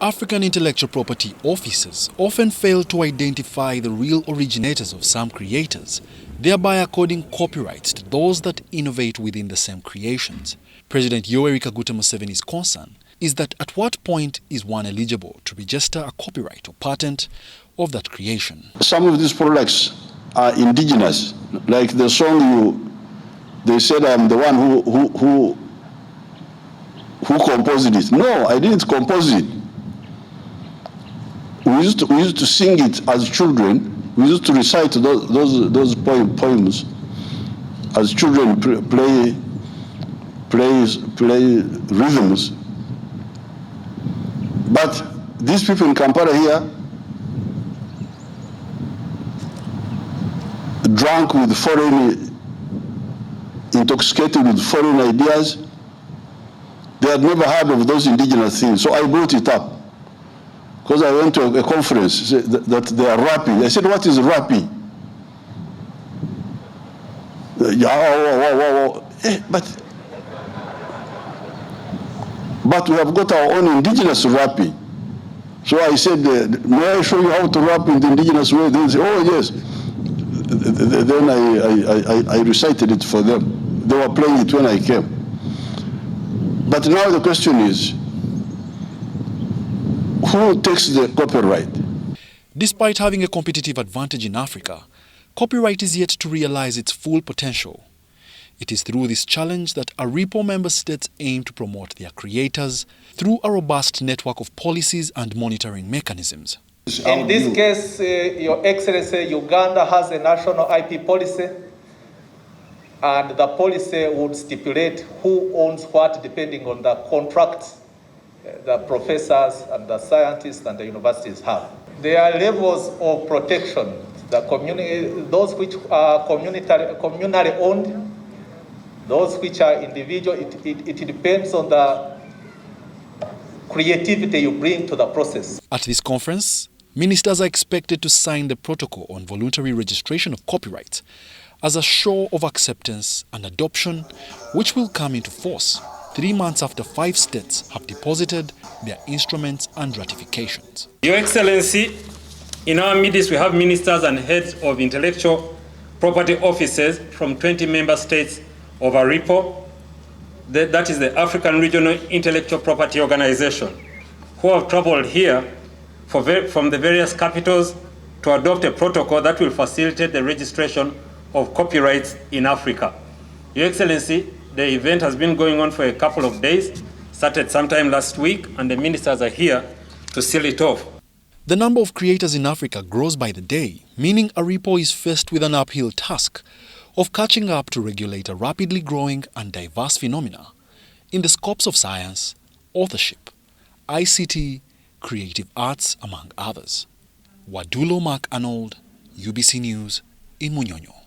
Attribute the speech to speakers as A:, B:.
A: African intellectual property officers often fail to identify the real originators of some creators, thereby according copyrights to those that innovate within the same creations. President Yoweri Kaguta Museveni's concern is that at what point is one eligible to register a copyright or patent of that creation?
B: Some of these products are indigenous, like the song they said I'm the one who composed it. No, I didn't compose it. We used to sing it as children. We used to recite those poems as children, play rhythms. But these people in Kampala here, drunk with intoxicated with foreign ideas, they had never heard of those indigenous things. So I brought it up. Because I went to a conference that they are rapping. I said, what is rapping? But we have got our own indigenous rapping. So I said, may I show you how to rap in the indigenous way? They said, oh yes. Then I recited it for them. They were playing it when I came. But now the question is, who takes the copyright?
A: Despite having a competitive advantage in Africa, copyright is yet to realize its full potential. It is through this challenge that Aripo member states aim to promote their creators through a robust network of policies and monitoring mechanisms.
C: In this case, Your Excellency, Uganda has a national IP policy, and the policy would stipulate who owns what depending on the contracts the professors and the scientists and the universities have. There are levels of protection. The community, those which are communally owned, those which are individual, it depends on the creativity you bring to the process.
A: At this conference, ministers are expected to sign the protocol on voluntary registration of copyright as a show of acceptance and adoption, which will come into force 3 months after 5 states have deposited their instruments and ratifications.
D: Your Excellency, in our midst we have ministers and heads of intellectual property offices from 20 member states of Aripo, that is the African Regional Intellectual Property Organization, who have traveled here from the various capitals to adopt a protocol that will facilitate the registration of copyrights in Africa. Your Excellency, the event has been going on for a couple of days, started sometime last week, and the ministers are here to seal it off.
A: The number of creators in Africa grows by the day, meaning Aripo is faced with an uphill task of catching up to regulate a rapidly growing and diverse phenomena in the scopes of science, authorship, ICT, creative arts, among others. Wadulo Mark Arnold, UBC News in Munyonyo.